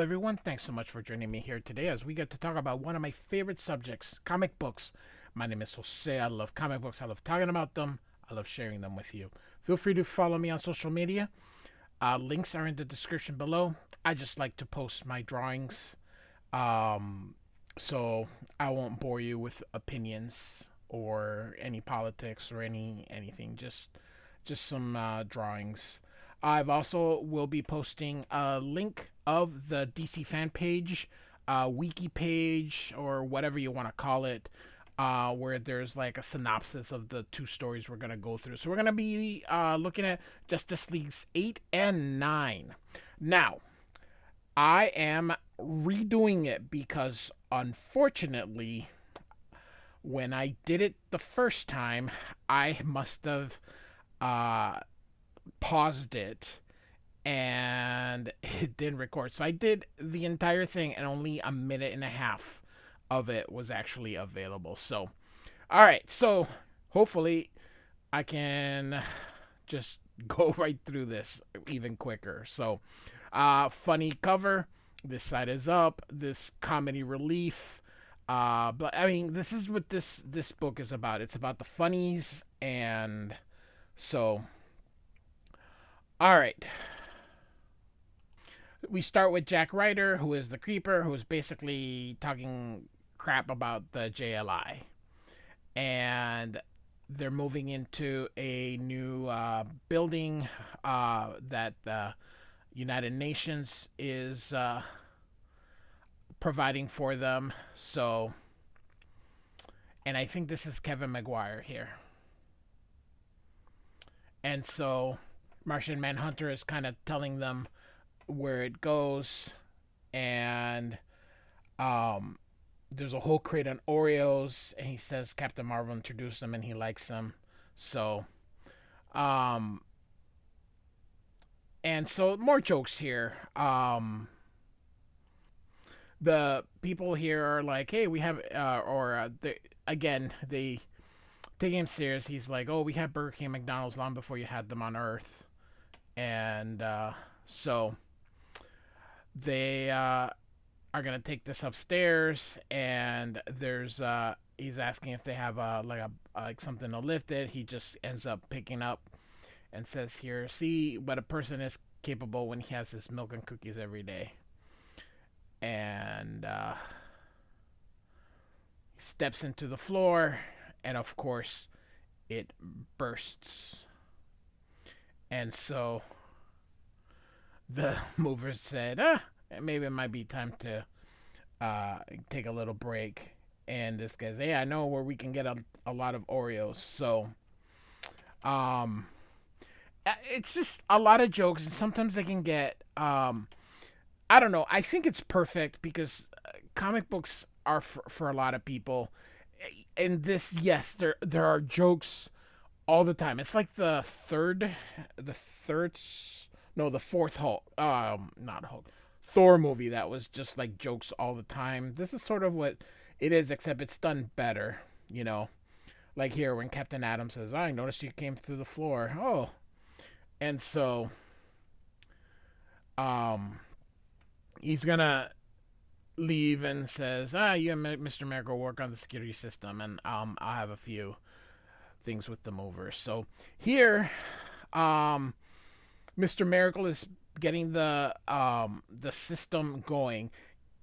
everyone. Thanks so much for joining me here today as we get to talk about one of my favorite subjects, comic books. My name is Jose. I love comic books. I love talking about them. I love sharing them with you. Feel free to follow me on social media. Links are in the description below. I just like to post my drawings, um, so I won't bore you with opinions or any politics or anything. Just some drawings. I've also will be posting a link of the DC fan page, wiki page, or whatever you want to call it, where there's like a synopsis of the two stories we're gonna go through. So we're gonna be looking at Justice Leagues 8 and 9. Now, I am redoing it because unfortunately, when I did it the first time, I must have uh, paused it and it didn't record. So I did the entire thing and only a minute and a half of it was actually available. So, all right. So hopefully I can just go right through this even quicker. So, funny cover. This side is up. This comedy relief. But I mean, this is what this book is about. It's about the funnies, and so all right. We start with Jack Ryder, who is the creeper, who is basically talking crap about the JLI. And they're moving into a new building that the United Nations is providing for them. So, and I think this is Kevin Maguire here. And so Martian Manhunter is kind of telling them where it goes, and there's a whole crate on Oreos, and he says Captain Marvel introduced them and he likes them. So, um, and so more jokes here. The people here are like, hey, we have, again, they take him serious. He's like, oh, we had Burger King and McDonald's long before you had them on Earth. And so they are gonna take this upstairs, and there's he's asking if they have like something to lift it. He just ends up picking up and says, "Here, see what a person is capable when he has his milk and cookies every day." And he steps into the floor, and of course, it bursts. And so the movers said, maybe it might be time to take a little break. And this guy's, hey, I know where we can get a lot of Oreos. So, um, it's just a lot of jokes, and sometimes they can get, I don't know. I think it's perfect because comic books are for a lot of people. And this, yes, there are jokes all the time. It's like the third, no, the fourth Hulk, not Hulk, Thor movie that was just like jokes all the time. This is sort of what it is, except it's done better, you know. Like here when Captain Adam says, "I noticed you came through the floor." Oh, and so, um, he's gonna leave and says, you and Mr. Miracle work on the security system, and I'll have a few things with the movers. So here, Mr. Miracle is getting the system going.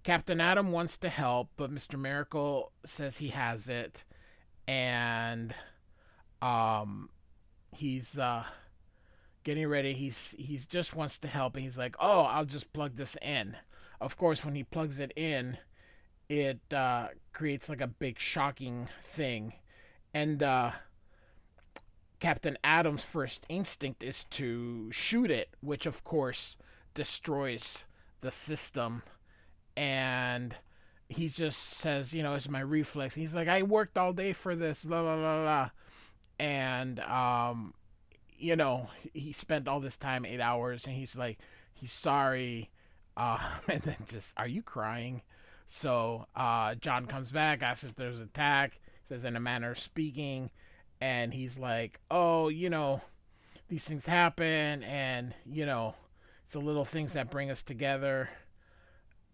Captain Adam wants to help, but Mr. Miracle says he has it, and um, he's getting ready. He's just wants to help, and he's like, "Oh, I'll just plug this in." Of course, when he plugs it in, it creates like a big shocking thing, and Captain Adam's first instinct is to shoot it, which of course destroys the system. And he just says, it's my reflex. He's like, I worked all day for this, blah, blah, blah, blah. And, he spent all this time, 8 hours, and he's like, he's sorry. And then just, are you crying? So John comes back, asks if there's an attack, says in a manner of speaking, and he's like, oh, these things happen, and, it's the little things that bring us together.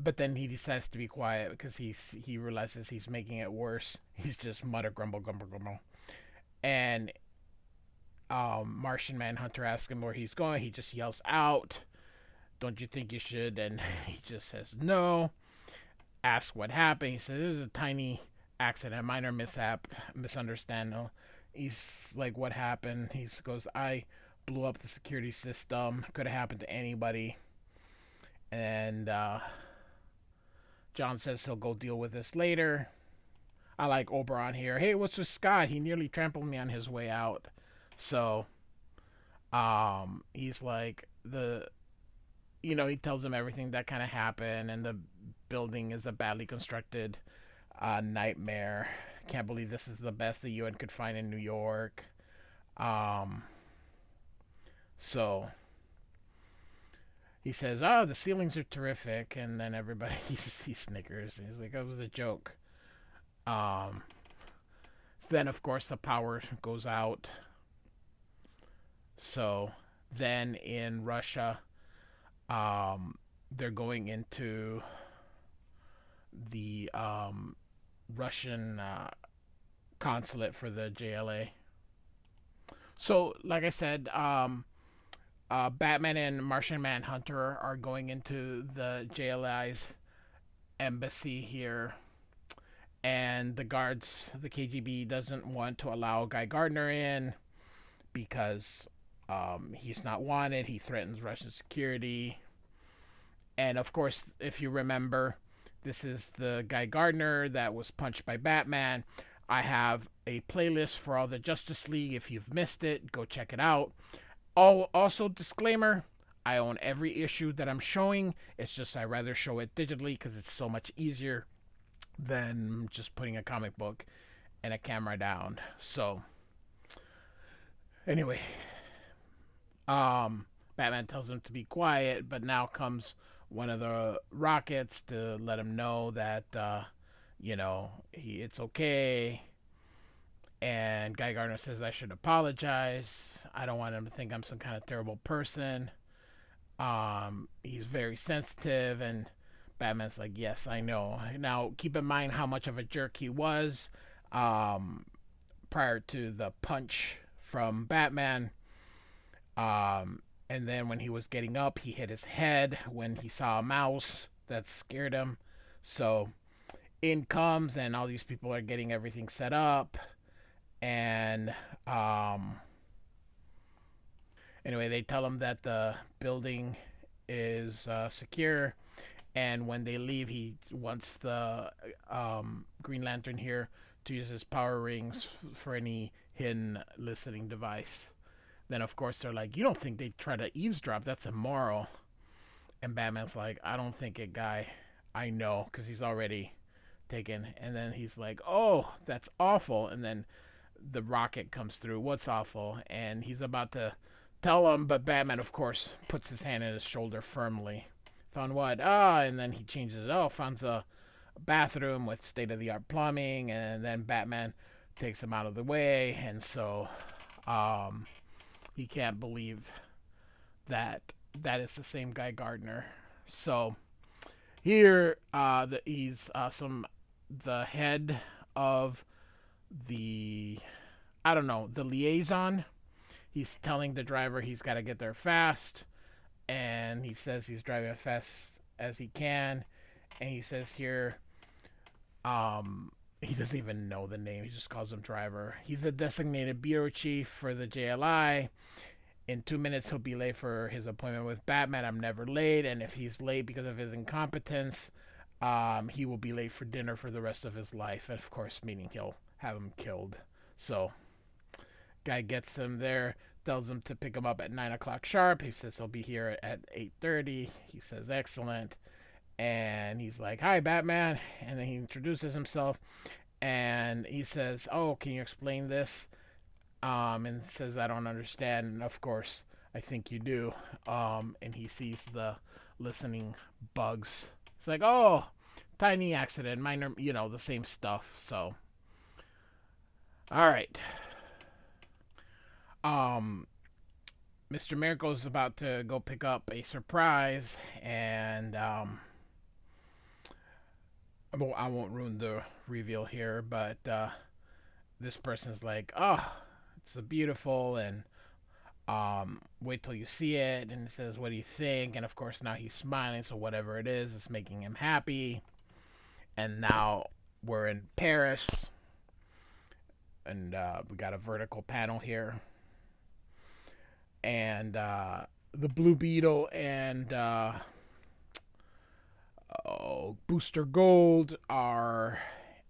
but then he decides to be quiet because he realizes he's making it worse. He's just mutter grumble grumble grumble, and Martian Manhunter asks him where he's going. He just yells out, "Don't you think you should?" And he just says no. Asks what happened. He says, "This is a tiny accident, minor mishap, misunderstanding." He's like, "What happened?" He goes, "I blew up the security system. Could have happened to anybody." And John says he'll go deal with this later. I like Oberon here. "Hey, what's with Scott? He nearly trampled me on his way out." So, he's like he tells him everything that kind of happened, and the building is a badly constructed nightmare. Can't believe this is the best the UN could find in New York. Um, so he says, "Oh, the ceilings are terrific," and then everybody he snickers. He's like, "It was a joke." Um, so then, of course, the power goes out. So then in Russia, they're going into the Russian consulate for the JLA. So, like I said, Batman and Martian Manhunter are going into the JLI's embassy here, and the KGB doesn't want to allow Guy Gardner in because he's not wanted. He threatens Russian security. And of course, if you remember, this is the Guy Gardner that was punched by Batman. I have a playlist for all the Justice League. If you've missed it, go check it out. Also, disclaimer, I own every issue that I'm showing. It's just I rather show it digitally because it's so much easier than just putting a comic book and a camera down. So, anyway, Batman tells him to be quiet, but now comes one of the rockets to let him know that it's okay. And Guy Gardner says I should apologize. I don't want him to think I'm some kind of terrible person. He's very sensitive, and Batman's like, "Yes, I know." Now, keep in mind how much of a jerk he was prior to the punch from Batman. And then when he was getting up, he hit his head when he saw a mouse that scared him. So in comes, and all these people are getting everything set up. And anyway, they tell him that the building is secure. And when they leave, he wants the Green Lantern here to use his power rings for any hidden listening device. Then, of course, they're like, "You don't think they'd try to eavesdrop? That's immoral." And Batman's like, "I don't think it, Guy. I know," because he's already taken. And then he's like, "Oh, that's awful." And then the rocket comes through. "What's awful?" And he's about to tell him, but Batman, of course, puts his hand in his shoulder firmly. "Found what?" And then he changes it. "Oh, found a bathroom with state-of-the-art plumbing." And then Batman takes him out of the way. And so, he can't believe that is the same Guy Gardner. So here, he's the head of the the liaison. He's telling the driver he's got to get there fast, and he says he's driving as fast as he can. And he says here, he doesn't even know the name. He just calls him driver. He's a designated bureau chief for the JLI. In 2 minutes, he'll be late for his appointment with Batman. I'm never late. And if he's late because of his incompetence, he will be late for dinner for the rest of his life. And of course, meaning he'll have him killed. So, guy gets him there, tells him to pick him up at 9 o'clock sharp. He says he'll be here at 8:30. He says, "Excellent." And he's like, "Hi, Batman." And then he introduces himself. And he says, "Oh, can you explain this?" And says, "I don't understand." And of course, I think you do. And he sees the listening bugs. It's like, "Oh, tiny accident, minor, the same stuff." So, all right. Mr. Miracle's about to go pick up a surprise, and well, I won't ruin the reveal here, but this person's like, oh, it's so beautiful, and wait till you see it, and it says, what do you think? And of course, now he's smiling, so whatever it is, it's making him happy. And now we're in Paris, and we got a vertical panel here, and the Blue Beetle and Booster Gold are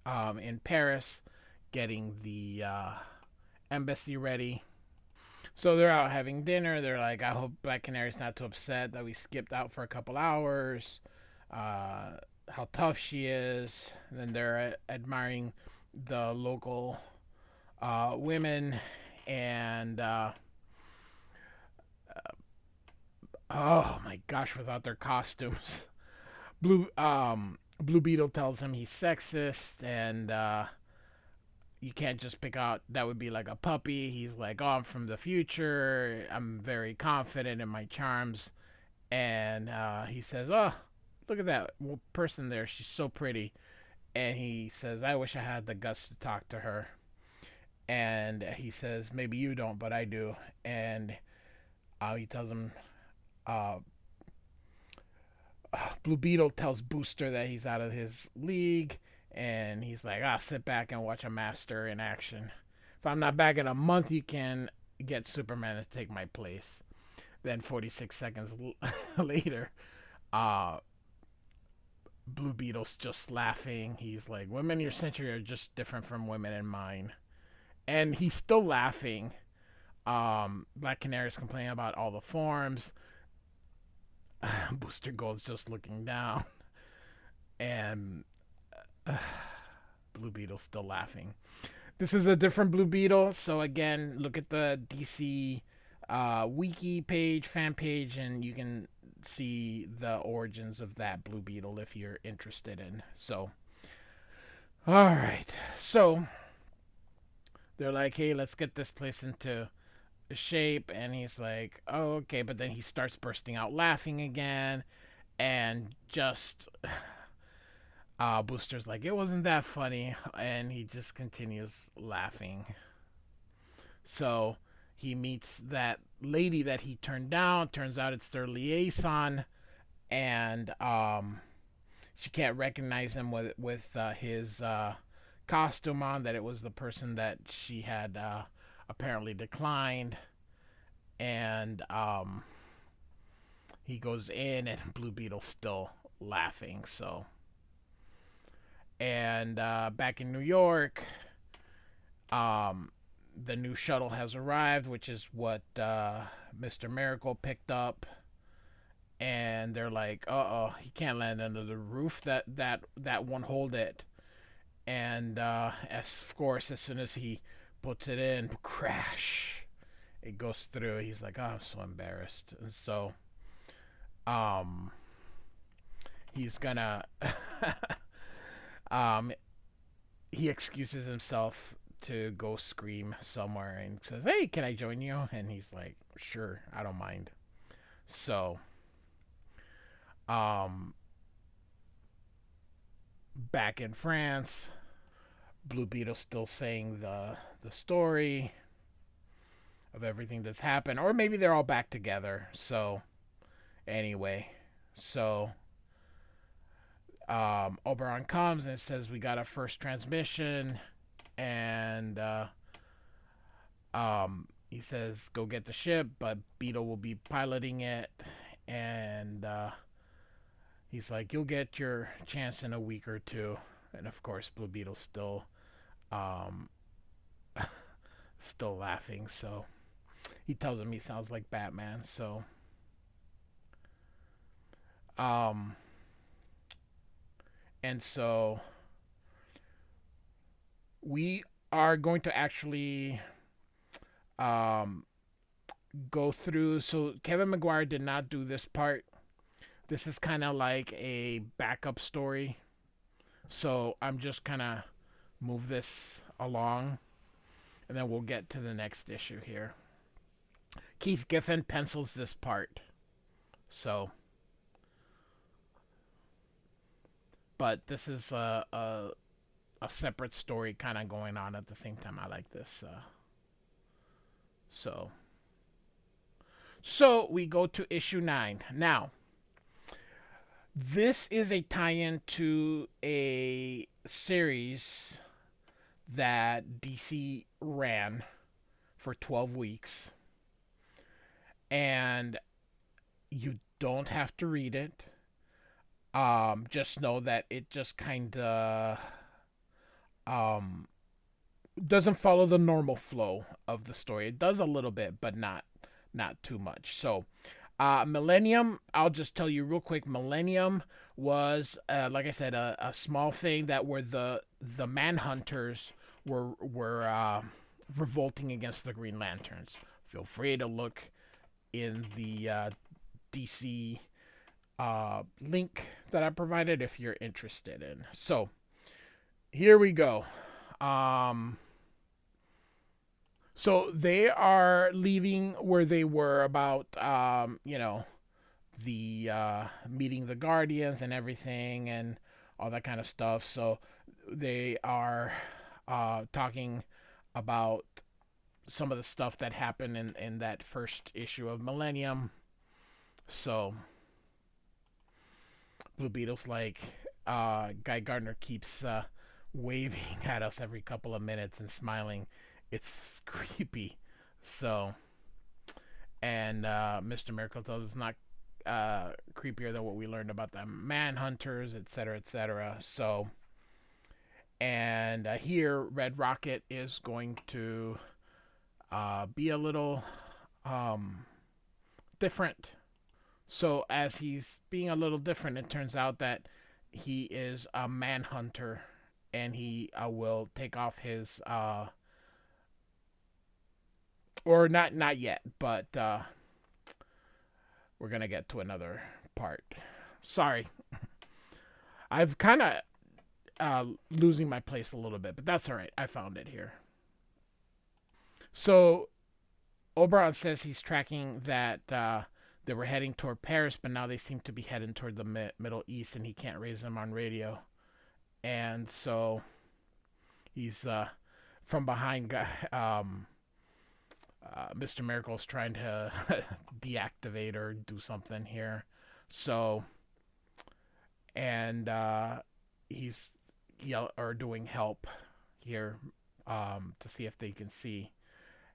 in Paris getting the embassy ready. So they're out having dinner. They're like, I hope Black Canary's not too upset that we skipped out for a couple hours. How tough she is. And then they're admiring the local women and oh my gosh, without their costumes. Blue Beetle tells him he's sexist and you can't just pick out that would be like a puppy. He's like, oh, I'm from the future. I'm very confident in my charms. And he says, oh, look at that person there. She's so pretty. And he says, I wish I had the guts to talk to her. And he says, maybe you don't, but I do. And he tells him, Blue Beetle tells Booster that he's out of his league. And he's like, sit back and watch a master in action. If I'm not back in a month, you can get Superman to take my place. Then 46 seconds later, Blue Beetle's just laughing. He's like, women in your century are just different from women in mine. And he's still laughing. Black Canary's complaining about all the forms. Booster Gold's just looking down. And Blue Beetle's still laughing. This is a different Blue Beetle. So again, look at the DC wiki page, fan page, and you can see the origins of that Blue Beetle if you're interested in. So, all right. So they're like, hey, let's get this place into shape. And he's like, oh, okay. But then he starts bursting out laughing again. And just Booster's like, it wasn't that funny. And he just continues laughing. So he meets that lady that he turned down. Turns out it's their liaison. And she can't recognize him with his costume on, that it was the person that she had apparently declined. And he goes in, and Blue Beetle's still laughing. So, and back in New York, the new shuttle has arrived, which is what Mr. Miracle picked up. And they're like, he can't land under the roof. That won't hold it. And of course, as soon as he puts it in, crash, it goes through. He's like, I'm so embarrassed. And so he's gonna he excuses himself to go scream somewhere and says, hey, can I join you? And he's like, sure, I don't mind. So back in France, Blue Beetle's still saying the story of everything that's happened, or maybe they're all back together. So anyway, so Oberon comes and says we got a first transmission, and he says go get the ship, but Beetle will be piloting it, and he's like, you'll get your chance in a week or two. And of course, Blue Beetle's still still laughing. So he tells him he sounds like Batman. So and so we are going to actually go through. So Kevin Maguire did not do this part. This is kind of like a backup story. So I'm just kind of move this along, and then we'll get to the next issue here. Keith Giffen pencils this part. So but this is a separate story kind of going on at the same time. I like this. So so we go to issue 9 now. This is a tie-in to a series that DC ran for 12 weeks, and you don't have to read it. Just know that it just kind of um, doesn't follow the normal flow of the story. It does a little bit, but not too much. So, Millennium, I'll just tell you real quick. Millennium was, like I said, a small thing that were the Manhunters were revolting against the Green Lanterns. Feel free to look in the DC link that I provided if you're interested in. So here we go. So they are leaving where they were about, the meeting the Guardians and everything and all that kind of stuff. So they are talking about some of the stuff that happened in that first issue of Millennium. So Blue Beetle's like, Guy Gardner keeps waving at us every couple of minutes and smiling. It's creepy. So, and Mr. Miracle tells us it's not creepier than what we learned about the Manhunters, etc., etc. So, and here Red Rocket is going to be a little different. So, as he's being a little different, it turns out that he is a Manhunter, and he will take off his or not yet, but we're gonna get to another part. Sorry, I've kind of losing my place a little bit, but that's all right. I found it here. So Oberon says he's tracking that they were heading toward Paris, but now they seem to be heading toward the Middle East, and he can't raise them on radio. And so he's from behind. Mr. Miracle's trying to deactivate or do something here. So, and he's doing help here to see if they can see.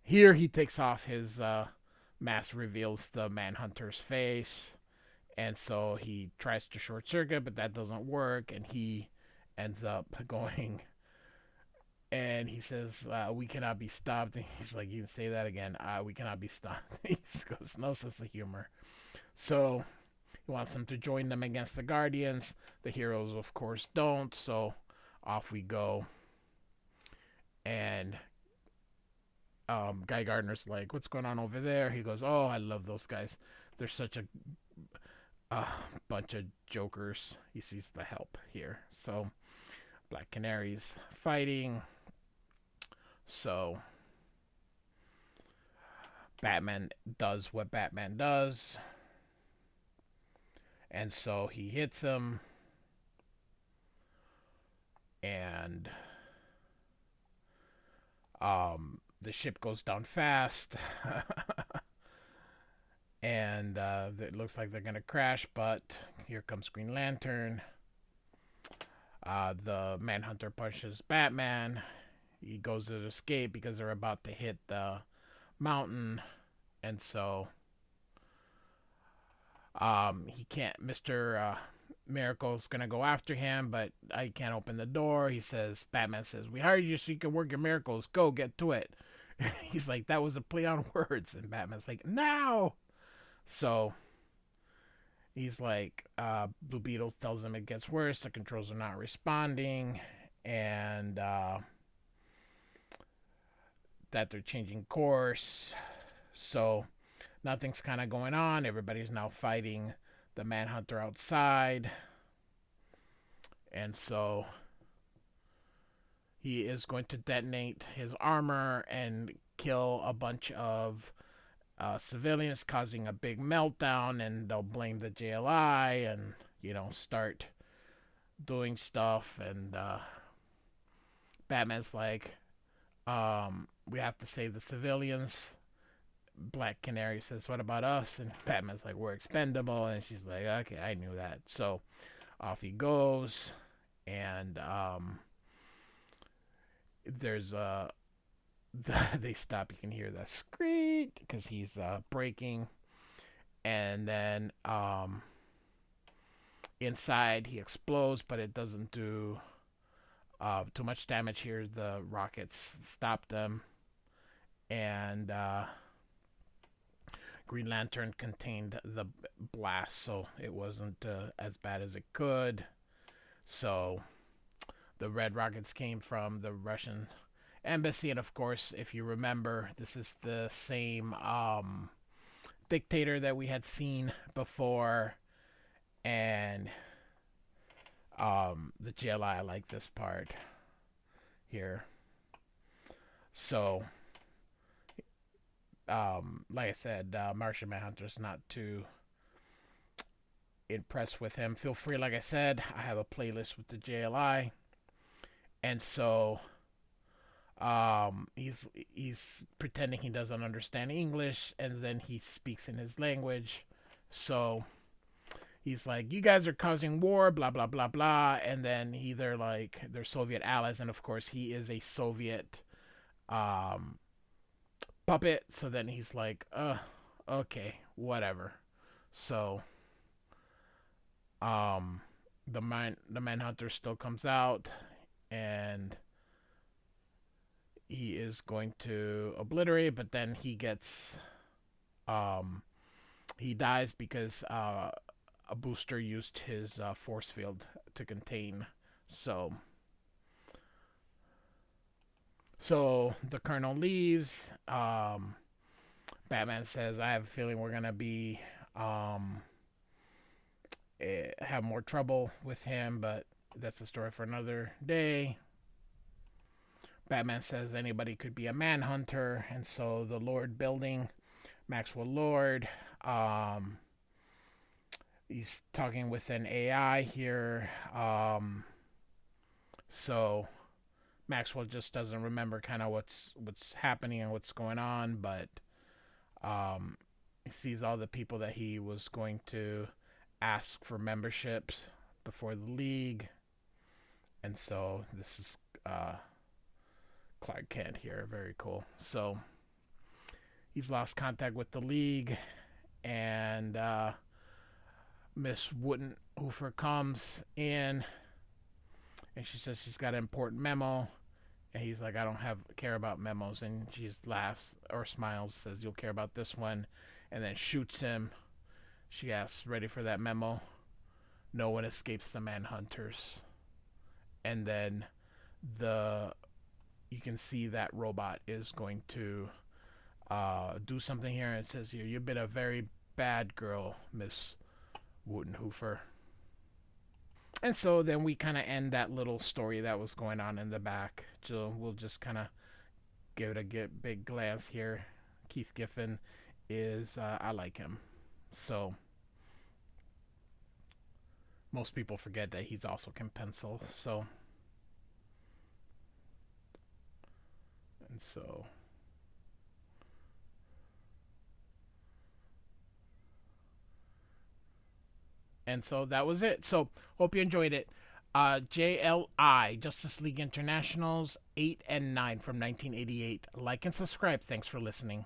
Here he takes off his mask, reveals the Manhunter's face, and so he tries to short circuit, but that doesn't work, and he ends up going. And he says, we cannot be stopped. And he's like, you can say that again. We cannot be stopped. He goes, no sense of humor. So he wants them to join them against the Guardians. The heroes, of course, don't. So off we go. And Guy Gardner's like, what's going on over there? He goes, oh, I love those guys. They're such a bunch of jokers. He sees the help here. So Black Canary's fighting. So Batman does what Batman does, and so he hits him, and the ship goes down fast, and it looks like they're gonna crash, but here comes Green Lantern. The Manhunter pushes Batman. He goes to escape because they're about to hit the mountain, and so he can't. Mr. Miracle's gonna go after him, but I can't open the door. He says, Batman says, we hired you so you can work your miracles. Go, get to it. He's like, that was a play on words, and Batman's like, now. So he's like, Blue Beetle tells him it gets worse. The controls are not responding, and that they're changing course. So nothing's kind of going on. Everybody's now fighting the Manhunter outside. And so he is going to detonate his armor and kill a bunch of civilians, causing a big meltdown, and they'll blame the JLI and, start doing stuff, and Batman's like, we have to save the civilians. Black Canary says, what about us? And Batman's like, we're expendable. And she's like, okay, I knew that. So off he goes. And there's they stop. You can hear that screech because he's breaking. And then inside he explodes, but it doesn't do too much damage here. The rockets stop them. And Green Lantern contained the blast, so it wasn't as bad as it could. So the red rockets came from the Russian embassy, and of course, if you remember, this is the same dictator that we had seen before, and the JLI, I like this part here. So like I said, Martian Manhunter's not too impressed with him. Feel free, like I said, I have a playlist with the JLI, and so he's pretending he doesn't understand English, and then he speaks in his language. So he's like, "You guys are causing war, blah blah blah blah," and then they're like, they're Soviet allies, and of course he is a Soviet puppet. So then he's like, okay, whatever. So the Manhunter still comes out, and he is going to obliterate, but then he gets he dies because a booster used his force field to contain. So the Colonel leaves. Batman says, I have a feeling we're going to be have more trouble with him, but that's a story for another day. Batman says anybody could be a Manhunter, and so the Lord building, Maxwell Lord, he's talking with an AI here. So Maxwell just doesn't remember kind of what's happening and what's going on, but he sees all the people that he was going to ask for memberships before the League, and so this is Clark Kent here. Very cool. So he's lost contact with the League, and Miss Woodenhoofer comes in, and she says she's got an important memo, and he's like, I don't care about memos, and she just laughs or smiles, says, you'll care about this one, and then shoots him. She asks, ready for that memo? No one escapes the Manhunters. And then you can see that robot is going to do something here, and it says here, you've been a very bad girl, Miss Woodenhoofer. And so then we kind of end that little story that was going on in the back. So we'll just kind of give it a big glance here. Keith Giffen is, I like him. So most people forget that he's also Kim Pencil. So, and so. And so that was it. So hope you enjoyed it. JLI, Justice League Internationals 8 and 9 from 1988. Like and subscribe. Thanks for listening.